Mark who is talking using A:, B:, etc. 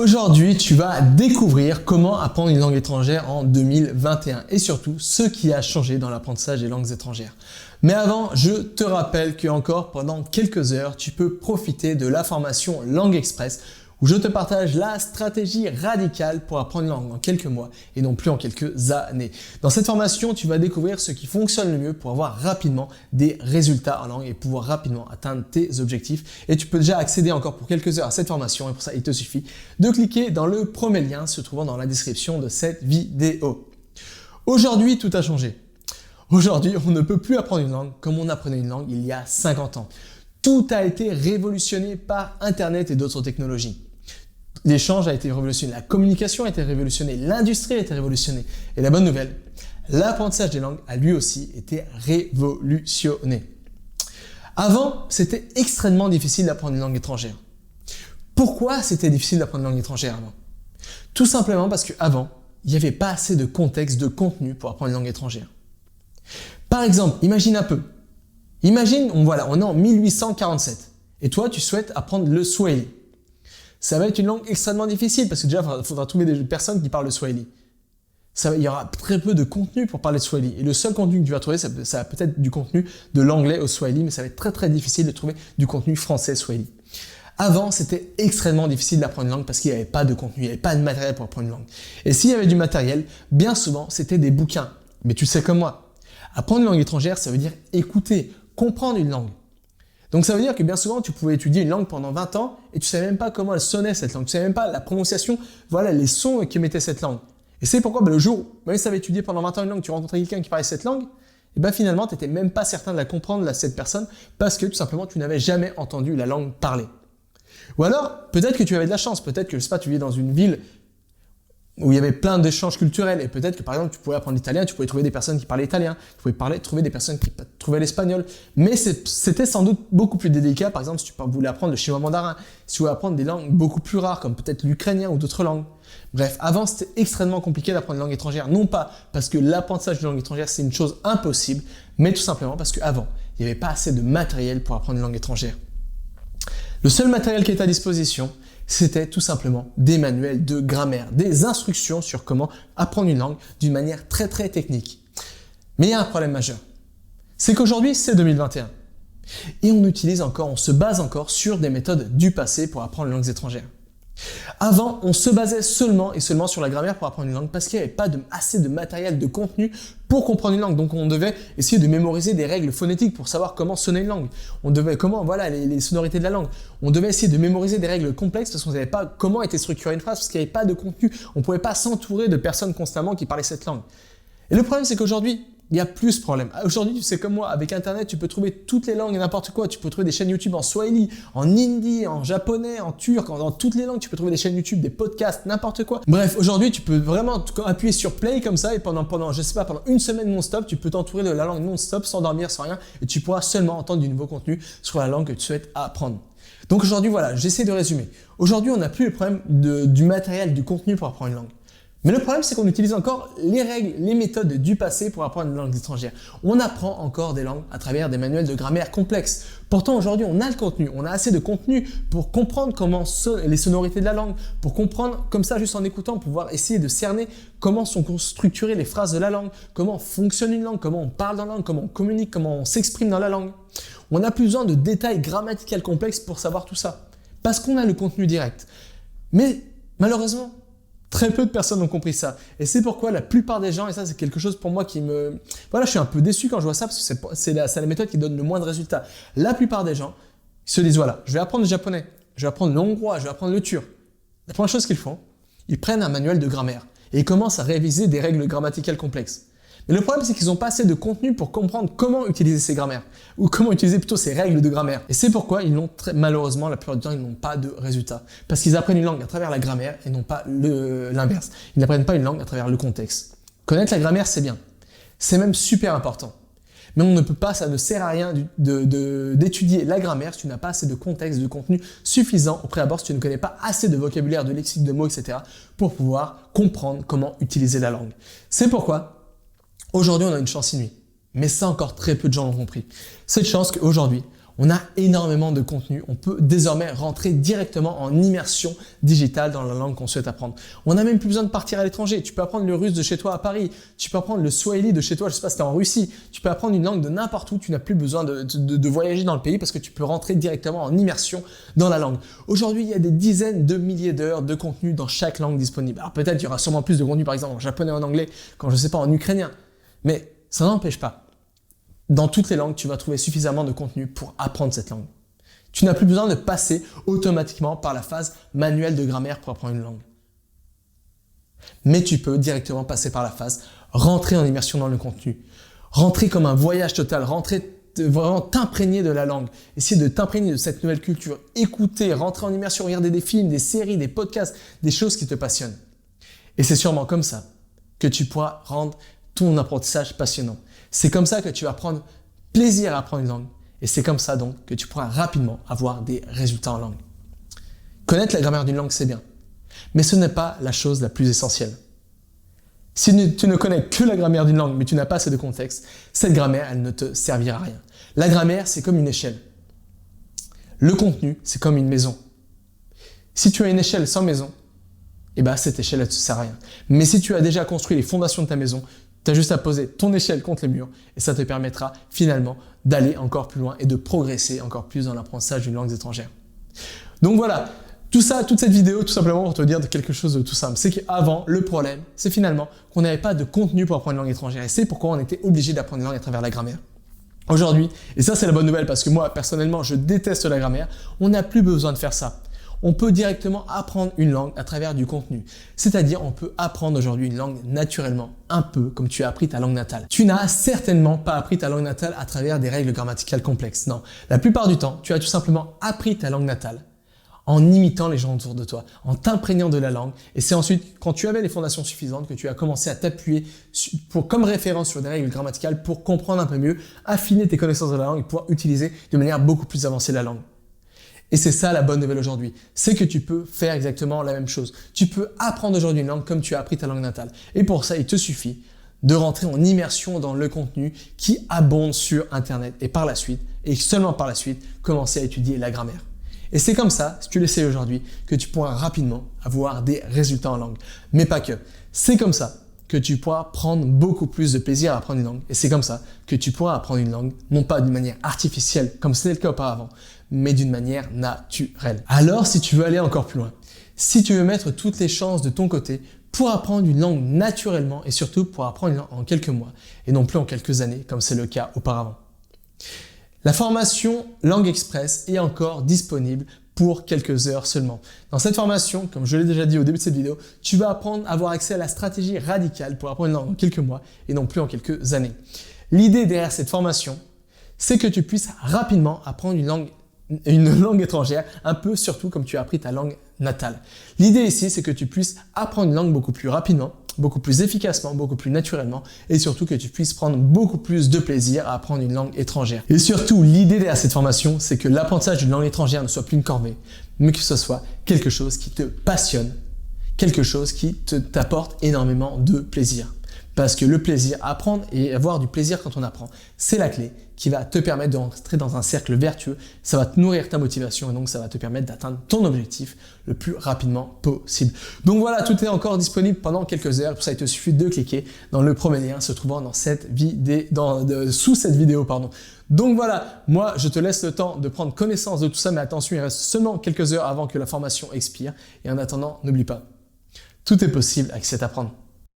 A: Aujourd'hui, tu vas découvrir comment apprendre une langue étrangère en 2021 et surtout ce qui a changé dans l'apprentissage des langues étrangères. Mais avant, je te rappelle qu'encore pendant quelques heures, tu peux profiter de la formation Langue Express où je te partage la stratégie radicale pour apprendre une langue en quelques mois et non plus en quelques années. Dans cette formation, tu vas découvrir ce qui fonctionne le mieux pour avoir rapidement des résultats en langue et pouvoir rapidement atteindre tes objectifs. Et tu peux déjà accéder encore pour quelques heures à cette formation et pour ça, il te suffit de cliquer dans le premier lien se trouvant dans la description de cette vidéo. Aujourd'hui, tout a changé. Aujourd'hui, on ne peut plus apprendre une langue comme on apprenait une langue il y a 50 ans. Tout a été révolutionné par Internet et d'autres technologies. L'échange a été révolutionné, la communication a été révolutionnée, l'industrie a été révolutionnée. Et la bonne nouvelle, l'apprentissage des langues a lui aussi été révolutionné. Avant, c'était extrêmement difficile d'apprendre une langue étrangère. Pourquoi c'était difficile d'apprendre une langue étrangère avant? Tout simplement parce qu'avant, il n'y avait pas assez de contexte, de contenu pour apprendre une langue étrangère. Par exemple, imagine un peu. Imagine, on est en 1847 et toi, tu souhaites apprendre le swahili. Ça va être une langue extrêmement difficile parce que déjà, il faudra trouver des personnes qui parlent le swahili. Il y aura très peu de contenu pour parler de swahili. Et le seul contenu que tu vas trouver, ça va peut-être du contenu de l'anglais au swahili, mais ça va être très très difficile de trouver du contenu français swahili. Avant, c'était extrêmement difficile d'apprendre une langue parce qu'il n'y avait pas de contenu, il n'y avait pas de matériel pour apprendre une langue. Et s'il y avait du matériel, bien souvent, c'était des bouquins. Mais tu sais comme moi, apprendre une langue étrangère, ça veut dire écouter, comprendre une langue. Donc ça veut dire que bien souvent, tu pouvais étudier une langue pendant 20 ans et tu ne savais même pas comment elle sonnait cette langue. Tu ne savais même pas la prononciation, voilà les sons qu'émettait cette langue. Et c'est pourquoi le jour où, même si tu avais étudié pendant 20 ans une langue, tu rencontrais quelqu'un qui parlait cette langue, et bien finalement, tu n'étais même pas certain de la comprendre, cette personne, parce que tout simplement, tu n'avais jamais entendu la langue parler. Ou alors, peut-être que tu avais de la chance, peut-être que, je sais pas, tu vivais dans une ville où il y avait plein d'échanges culturels et peut-être que par exemple tu pouvais apprendre l'italien, tu pouvais trouver des personnes qui parlaient italien, tu pouvais trouver des personnes qui trouvaient l'espagnol, mais c'était sans doute beaucoup plus délicat, par exemple si tu voulais apprendre le chinois mandarin, si tu voulais apprendre des langues beaucoup plus rares comme peut-être l'ukrainien ou d'autres langues. Bref, avant c'était extrêmement compliqué d'apprendre une langue étrangère, non pas parce que l'apprentissage d'une langue étrangère c'est une chose impossible, mais tout simplement parce qu'avant il n'y avait pas assez de matériel pour apprendre une langue étrangère. Le seul matériel qui est à disposition, c'était tout simplement des manuels de grammaire, des instructions sur comment apprendre une langue d'une manière très très technique. Mais il y a un problème majeur. C'est qu'aujourd'hui, c'est 2021. Et on se base encore sur des méthodes du passé pour apprendre les langues étrangères. Avant, on se basait seulement et seulement sur la grammaire pour apprendre une langue parce qu'il n'y avait pas assez de matériel, de contenu pour comprendre une langue. Donc on devait essayer de mémoriser des règles phonétiques pour savoir comment sonner une langue. On devait, les sonorités de la langue. On devait essayer de mémoriser des règles complexes parce qu'on ne savait pas comment était structurée une phrase, parce qu'il n'y avait pas de contenu. On ne pouvait pas s'entourer de personnes constamment qui parlaient cette langue. Et le problème, c'est qu'aujourd'hui, il y a plus ce problème. Aujourd'hui, tu sais comme moi, avec Internet, tu peux trouver toutes les langues et n'importe quoi. Tu peux trouver des chaînes YouTube en swahili, en hindi, en japonais, en turc, dans toutes les langues. Tu peux trouver des chaînes YouTube, des podcasts, n'importe quoi. Bref, aujourd'hui, tu peux vraiment appuyer sur play comme ça et pendant une semaine non-stop, tu peux t'entourer de la langue non-stop, sans dormir, sans rien. Et tu pourras seulement entendre du nouveau contenu sur la langue que tu souhaites apprendre. Donc aujourd'hui, voilà, j'essaie de résumer. Aujourd'hui, on n'a plus le problème du matériel, du contenu pour apprendre une langue. Mais le problème, c'est qu'on utilise encore les règles, les méthodes du passé pour apprendre une langue étrangère. On apprend encore des langues à travers des manuels de grammaire complexes. Pourtant, aujourd'hui, on a le contenu, on a assez de contenu pour comprendre comment les sonorités de la langue, pour comprendre, comme ça, juste en écoutant, pouvoir essayer de cerner comment sont structurées les phrases de la langue, comment fonctionne une langue, comment on parle dans la langue, comment on communique, comment on s'exprime dans la langue. On n'a plus besoin de détails grammaticaux complexes pour savoir tout ça, parce qu'on a le contenu direct. Mais malheureusement, très peu de personnes ont compris ça. Et c'est pourquoi la plupart des gens, et ça c'est quelque chose pour moi qui me... Voilà, je suis un peu déçu quand je vois ça parce que c'est la méthode qui donne le moins de résultats. La plupart des gens se disent, voilà, je vais apprendre le japonais, je vais apprendre le hongrois, je vais apprendre le turc. La première chose qu'ils font, ils prennent un manuel de grammaire et ils commencent à réviser des règles grammaticales complexes. Mais le problème, c'est qu'ils n'ont pas assez de contenu pour comprendre comment utiliser ces grammaires, ou comment utiliser plutôt ces règles de grammaire. Et c'est pourquoi malheureusement, la plupart du temps, ils n'ont pas de résultats. Parce qu'ils apprennent une langue à travers la grammaire et non pas l'inverse. Ils n'apprennent pas une langue à travers le contexte. Connaître la grammaire, c'est bien. C'est même super important. Mais on ne peut pas, ça ne sert à rien d'étudier la grammaire si tu n'as pas assez de contexte, de contenu suffisant au préabord, si tu ne connais pas assez de vocabulaire, de lexique, de mots, etc. pour pouvoir comprendre comment utiliser la langue. C'est pourquoi aujourd'hui, on a une chance inouïe. Mais ça, encore très peu de gens l'ont compris. Cette chance qu'aujourd'hui, On a énormément de contenu. On peut désormais rentrer directement en immersion digitale dans la langue qu'on souhaite apprendre. On n'a même plus besoin de partir à l'étranger. Tu peux apprendre le russe de chez toi à Paris. Tu peux apprendre le swahili de chez toi, je sais pas si tu es en Russie. Tu peux apprendre une langue de n'importe où. Tu n'as plus besoin de voyager dans le pays parce que tu peux rentrer directement en immersion dans la langue. Aujourd'hui, il y a des dizaines de milliers d'heures de contenu dans chaque langue disponible. Alors peut-être il y aura sûrement plus de contenu par exemple en japonais, en anglais, quand je sais pas en ukrainien. Mais ça n'empêche pas. Dans toutes les langues, tu vas trouver suffisamment de contenu pour apprendre cette langue. Tu n'as plus besoin de passer automatiquement par la phase manuelle de grammaire pour apprendre une langue. Mais tu peux directement passer par la phase rentrer en immersion dans le contenu. Rentrer comme un voyage total, rentrer vraiment t'imprégner de la langue, essayer de t'imprégner de cette nouvelle culture, écouter, rentrer en immersion, regarder des films, des séries, des podcasts, des choses qui te passionnent. Et c'est sûrement comme ça que tu pourras rendre ton apprentissage passionnant. C'est comme ça que tu vas prendre plaisir à apprendre une langue. Et c'est comme ça donc que tu pourras rapidement avoir des résultats en langue. Connaître la grammaire d'une langue, c'est bien. Mais ce n'est pas la chose la plus essentielle. Si tu ne connais que la grammaire d'une langue, mais tu n'as pas assez de contexte, cette grammaire, elle ne te servira à rien. La grammaire, c'est comme une échelle. Le contenu, c'est comme une maison. Si tu as une échelle sans maison, eh ben, cette échelle, elle ne te sert à rien. Mais si tu as déjà construit les fondations de ta maison, tu as juste à poser ton échelle contre les murs et ça te permettra finalement d'aller encore plus loin et de progresser encore plus dans l'apprentissage d'une langue étrangère. Donc voilà, tout ça, toute cette vidéo, tout simplement pour te dire quelque chose de tout simple. C'est qu'avant, le problème, c'est finalement qu'on n'avait pas de contenu pour apprendre une langue étrangère et c'est pourquoi on était obligé d'apprendre une langue à travers la grammaire. Aujourd'hui, et ça c'est la bonne nouvelle parce que moi personnellement je déteste la grammaire, on n'a plus besoin de faire ça. On peut directement apprendre une langue à travers du contenu. C'est-à-dire, on peut apprendre aujourd'hui une langue naturellement, un peu comme tu as appris ta langue natale. Tu n'as certainement pas appris ta langue natale à travers des règles grammaticales complexes. Non, la plupart du temps, tu as tout simplement appris ta langue natale en imitant les gens autour de toi, en t'imprégnant de la langue. Et c'est ensuite, quand tu avais les fondations suffisantes, que tu as commencé à t'appuyer comme référence sur des règles grammaticales pour comprendre un peu mieux, affiner tes connaissances de la langue et pouvoir utiliser de manière beaucoup plus avancée la langue. Et c'est ça la bonne nouvelle aujourd'hui, c'est que tu peux faire exactement la même chose. Tu peux apprendre aujourd'hui une langue comme tu as appris ta langue natale. Et pour ça, il te suffit de rentrer en immersion dans le contenu qui abonde sur Internet. Et par la suite, et seulement par la suite, commencer à étudier la grammaire. Et c'est comme ça, si tu l'essayes aujourd'hui, que tu pourras rapidement avoir des résultats en langue. Mais pas que. C'est comme ça que tu pourras prendre beaucoup plus de plaisir à apprendre une langue. Et c'est comme ça que tu pourras apprendre une langue, non pas d'une manière artificielle, comme c'était le cas auparavant, mais d'une manière naturelle. Alors, si tu veux aller encore plus loin, si tu veux mettre toutes les chances de ton côté pour apprendre une langue naturellement et surtout pour apprendre une langue en quelques mois et non plus en quelques années, comme c'est le cas auparavant. La formation Langue Express est encore disponible pour quelques heures seulement. Dans cette formation, comme je l'ai déjà dit au début de cette vidéo, tu vas apprendre à avoir accès à la stratégie radicale pour apprendre une langue en quelques mois et non plus en quelques années. L'idée derrière cette formation, c'est que tu puisses rapidement apprendre une langue étrangère, un peu surtout comme tu as appris ta langue natale. L'idée ici, c'est que tu puisses apprendre une langue beaucoup plus rapidement, beaucoup plus efficacement, beaucoup plus naturellement et surtout que tu puisses prendre beaucoup plus de plaisir à apprendre une langue étrangère. Et surtout, l'idée derrière cette formation, c'est que l'apprentissage d'une langue étrangère ne soit plus une corvée, mais que ce soit quelque chose qui te passionne, quelque chose qui t'apporte énormément de plaisir. Parce que le plaisir, apprendre et avoir du plaisir quand on apprend, c'est la clé qui va te permettre de rentrer dans un cercle vertueux, ça va te nourrir ta motivation et donc ça va te permettre d'atteindre ton objectif le plus rapidement possible. Donc voilà, tout est encore disponible pendant quelques heures, pour ça il te suffit de cliquer dans le premier lien se trouvant dans cette sous cette vidéo. Donc voilà, moi je te laisse le temps de prendre connaissance de tout ça, mais attention, il reste seulement quelques heures avant que la formation expire et en attendant, n'oublie pas, tout est possible avec cet apprendre.